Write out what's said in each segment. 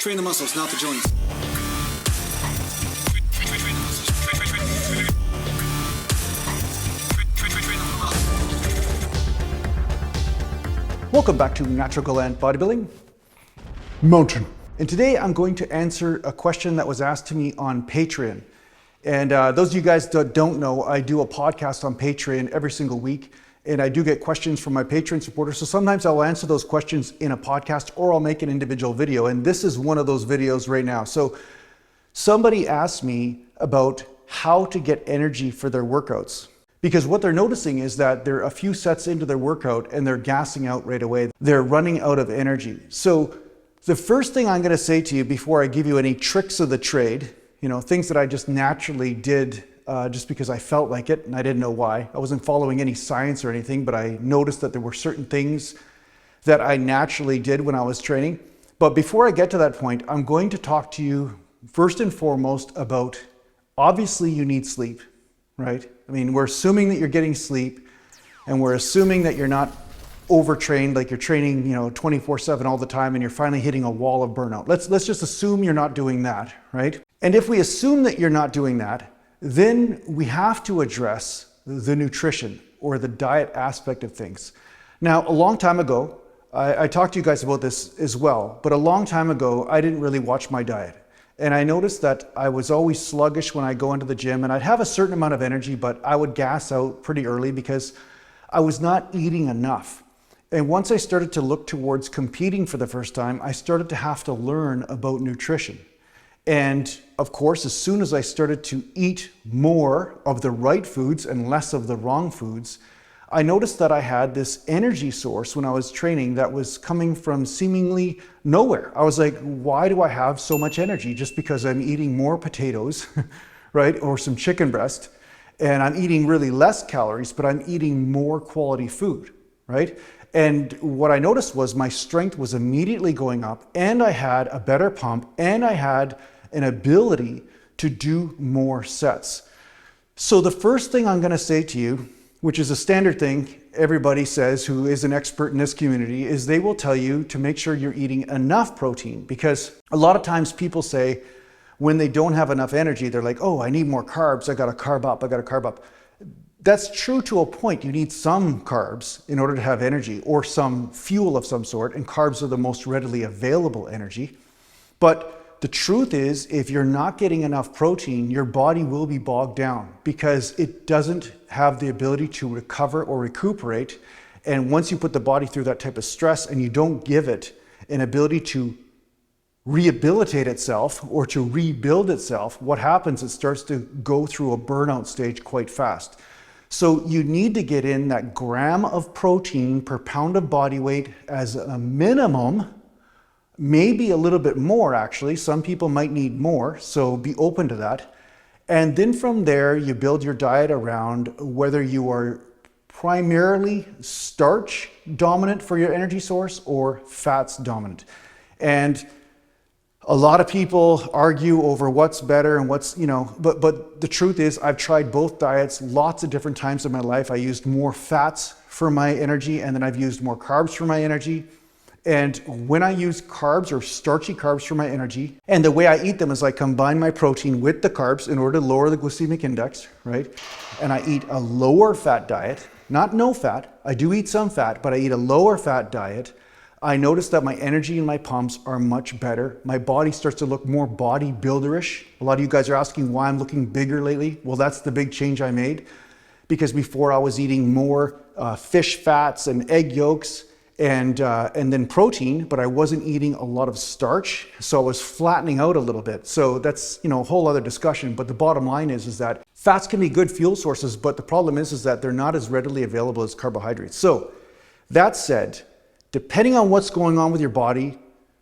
Train the muscles, not the joints. Welcome back to Natural Gland Bodybuilding Mountain. And today I'm going to answer a question that was asked to me on Patreon. And those of you guys that don't know, I do a podcast on Patreon every single week. And I do get questions from my Patreon supporters. So sometimes I'll answer those questions in a podcast or I'll make an individual video. And this is one of those videos right now. So somebody asked me about how to get energy for their workouts. Because what they're noticing is that they're a few sets into their workout and they're gassing out right away. They're running out of energy. So the first thing I'm gonna say to you before I give you any tricks of the trade, things that I just naturally did just because I felt like it and I didn't know why. I wasn't following any science or anything, but I noticed that there were certain things that I naturally did when I was training. But before I get to that point, I'm going to talk to you first and foremost about, obviously you need sleep, right? I mean, we're assuming that you're getting sleep and we're assuming that you're not overtrained, like you're training, 24/7 all the time and you're finally hitting a wall of burnout. Let's just assume you're not doing that, right? And if we assume that you're not doing that, then we have to address the nutrition or the diet aspect of things. Now, a long time ago, I talked to you guys about this as well, but a long time ago, I didn't really watch my diet. And I noticed that I was always sluggish when I go into the gym and I'd have a certain amount of energy, but I would gas out pretty early because I was not eating enough. And once I started to look towards competing for the first time, I started to have to learn about nutrition. And of course, as soon as I started to eat more of the right foods and less of the wrong foods, I noticed that I had this energy source when I was training that was coming from seemingly nowhere. I was like, why do I have so much energy? Just because I'm eating more potatoes, right? Or some chicken breast, and I'm eating really less calories, but I'm eating more quality food, right? And what I noticed was my strength was immediately going up and I had a better pump and I had an ability to do more sets. So the first thing I'm gonna say to you, which is a standard thing everybody says who is an expert in this community, is they will tell you to make sure you're eating enough protein, because a lot of times people say when they don't have enough energy, they're like, oh, I need more carbs, I gotta carb up. That's true to a point. You need some carbs in order to have energy or some fuel of some sort, and carbs are the most readily available energy. But the truth is, if you're not getting enough protein, your body will be bogged down because it doesn't have the ability to recover or recuperate. And once you put the body through that type of stress and you don't give it an ability to rehabilitate itself or to rebuild itself, what happens? It starts to go through a burnout stage quite fast. So you need to get in that gram of protein per pound of body weight as a minimum. Maybe a little bit more actually. Some people might need more, so be open to that. And then from there, you build your diet around whether you are primarily starch dominant for your energy source or fats dominant. And a lot of people argue over what's better and what's, but the truth is I've tried both diets lots of different times in my life. I used more fats for my energy and then I've used more carbs for my energy. And when I use carbs or starchy carbs for my energy, and the way I eat them is I combine my protein with the carbs in order to lower the glycemic index, right? And I eat a lower fat diet, not no fat. I do eat some fat, but I eat a lower fat diet. I notice that my energy and my pumps are much better. My body starts to look more bodybuilderish. A lot of you guys are asking why I'm looking bigger lately. Well, that's the big change I made, because before I was eating more fish fats and egg yolks and then protein, but I wasn't eating a lot of starch, so I was flattening out a little bit. So that's a whole other discussion. But the bottom line is that fats can be good fuel sources, but the problem is that they're not as readily available as carbohydrates. So that said, depending on what's going on with your body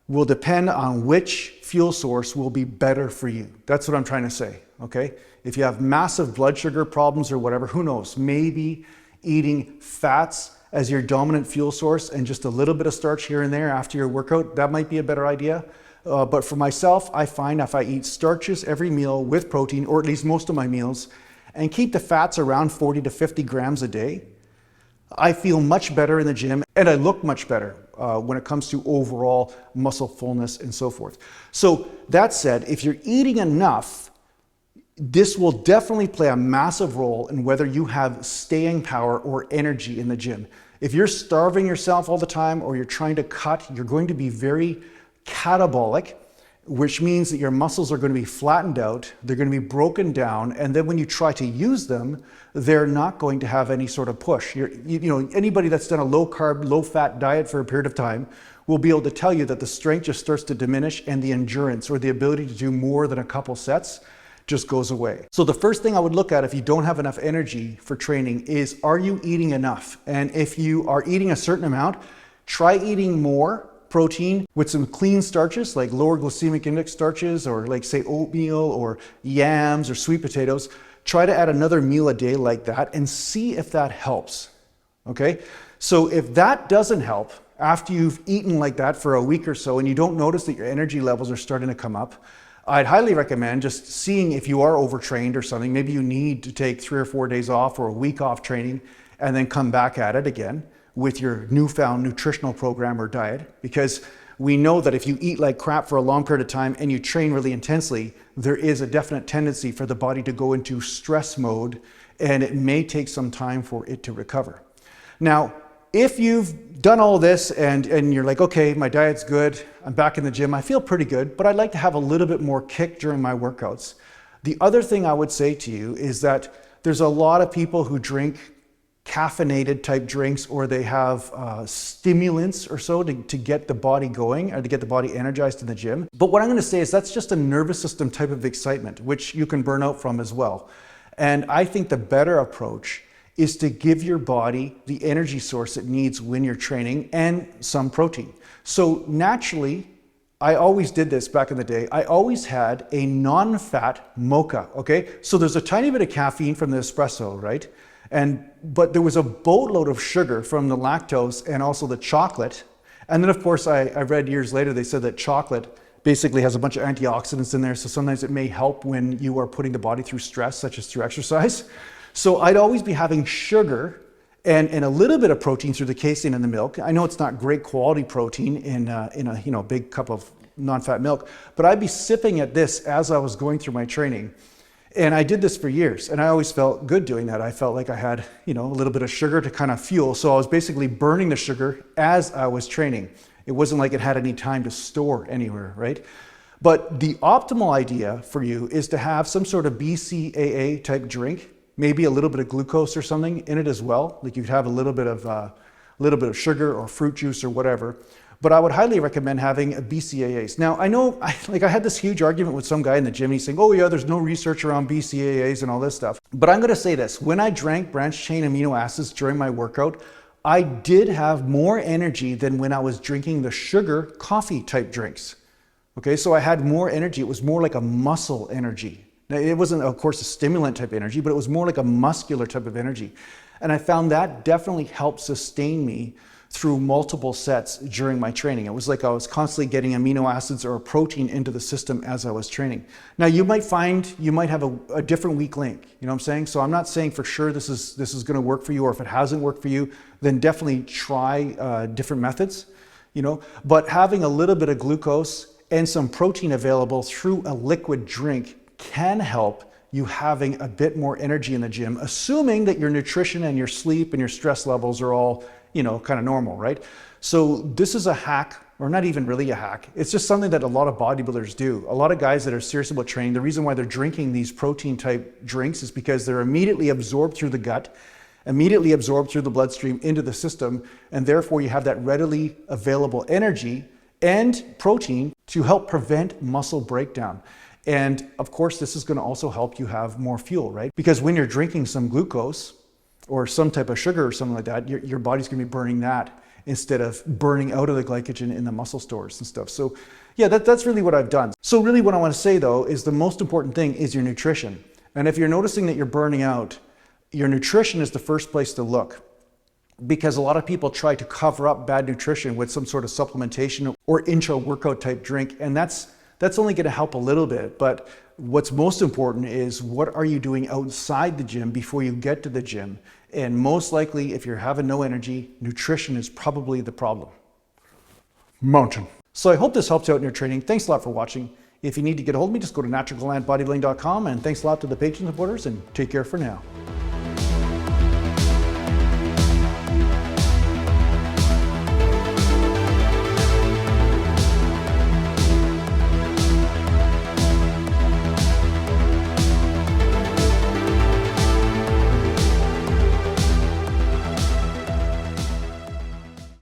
will depend on which fuel source will be better for you. That's what I'm trying to say, okay? If you have massive blood sugar problems or whatever, who knows? Maybe eating fats as your dominant fuel source and just a little bit of starch here and there after your workout, that might be a better idea. But for myself, I find if I eat starches every meal with protein, or at least most of my meals, and keep the fats around 40 to 50 grams a day, I feel much better in the gym and I look much better when it comes to overall muscle fullness and so forth. So that said, if you're eating enough, this will definitely play a massive role in whether you have staying power or energy in the gym. If you're starving yourself all the time or you're trying to cut, you're going to be very catabolic, which means that your muscles are going to be flattened out, they're going to be broken down, and then when you try to use them, they're not going to have any sort of push. Anybody that's done a low carb, low fat diet for a period of time will be able to tell you that the strength just starts to diminish and the endurance or the ability to do more than a couple sets just goes away. So the first thing I would look at if you don't have enough energy for training is, are you eating enough? And if you are eating a certain amount, try eating more protein with some clean starches like lower glycemic index starches, or like say oatmeal or yams or sweet potatoes. Try to add another meal a day like that and see if that helps. Okay, so if that doesn't help after you've eaten like that for a week or so and you don't notice that your energy levels are starting to come up, I'd highly recommend just seeing if you are overtrained or something. Maybe you need to take 3 or 4 days off or a week off training and then come back at it again with your newfound nutritional program or diet, because we know that if you eat like crap for a long period of time and you train really intensely, there is a definite tendency for the body to go into stress mode, and it may take some time for it to recover. Now, if you've done all this and you're like, okay, my diet's good, I'm back in the gym, I feel pretty good, but I'd like to have a little bit more kick during my workouts. The other thing I would say to you is that there's a lot of people who drink caffeinated type drinks, or they have stimulants or so to get the body going or to get the body energized in the gym. But what I'm going to say is that's just a nervous system type of excitement, which you can burn out from as well. And I think the better approach is to give your body the energy source it needs when you're training and some protein. So naturally, I always did this back in the day. I always had a non-fat mocha, okay? So there's a tiny bit of caffeine from the espresso, right? But there was a boatload of sugar from the lactose and also the chocolate. And then of course, I read years later, they said that chocolate basically has a bunch of antioxidants in there. So sometimes it may help when you are putting the body through stress, such as through exercise. So I'd always be having sugar and a little bit of protein through the casein in the milk. I know it's not great quality protein in a big cup of non-fat milk, but I'd be sipping at this as I was going through my training. And I did this for years, and I always felt good doing that. I felt like I had, a little bit of sugar to kind of fuel. So I was basically burning the sugar as I was training. It wasn't like it had any time to store anywhere, right? But the optimal idea for you is to have some sort of BCAA type drink, maybe a little bit of glucose or something in it as well. Like you'd have a little bit of sugar or fruit juice or whatever. But I would highly recommend having a BCAAs. Now, I know, I had this huge argument with some guy in the gym. He's saying, oh yeah, there's no research around BCAAs and all this stuff. But I'm gonna say this, when I drank branched chain amino acids during my workout, I did have more energy than when I was drinking the sugar coffee type drinks. Okay, so I had more energy. It was more like a muscle energy. Now, it wasn't, of course, a stimulant type energy, but it was more like a muscular type of energy. And I found that definitely helped sustain me through multiple sets during my training. It was like I was constantly getting amino acids or protein into the system as I was training. Now you might find you might have a different weak link, you know what I'm saying? So I'm not saying for sure this is gonna work for you, or if it hasn't worked for you, then definitely try different methods, but having a little bit of glucose and some protein available through a liquid drink can help you having a bit more energy in the gym, assuming that your nutrition and your sleep and your stress levels are all kind of normal, right? So this is a hack, or not even really a hack. It's just something that a lot of bodybuilders do. A lot of guys that are serious about training, the reason why they're drinking these protein type drinks is because they're immediately absorbed through the gut, immediately absorbed through the bloodstream into the system, and therefore you have that readily available energy and protein to help prevent muscle breakdown. And of course, this is going to also help you have more fuel, right? Because when you're drinking some glucose or some type of sugar or something like that, your body's going to be burning that instead of burning out of the glycogen in the muscle stores and stuff. So yeah, that's really what I've done. So really what I want to say though is the most important thing is your nutrition. And if you're noticing that you're burning out, your nutrition is the first place to look, because a lot of people try to cover up bad nutrition with some sort of supplementation or intra-workout type drink, and that's only going to help a little bit. But what's most important is what are you doing outside the gym before you get to the gym? And most likely, if you're having no energy, nutrition is probably the problem. Mountain. So I hope this helps you out in your training. Thanks a lot for watching. If you need to get a hold of me, just go to naturalglandbodybuilding.com, and thanks a lot to the patron supporters, and take care for now.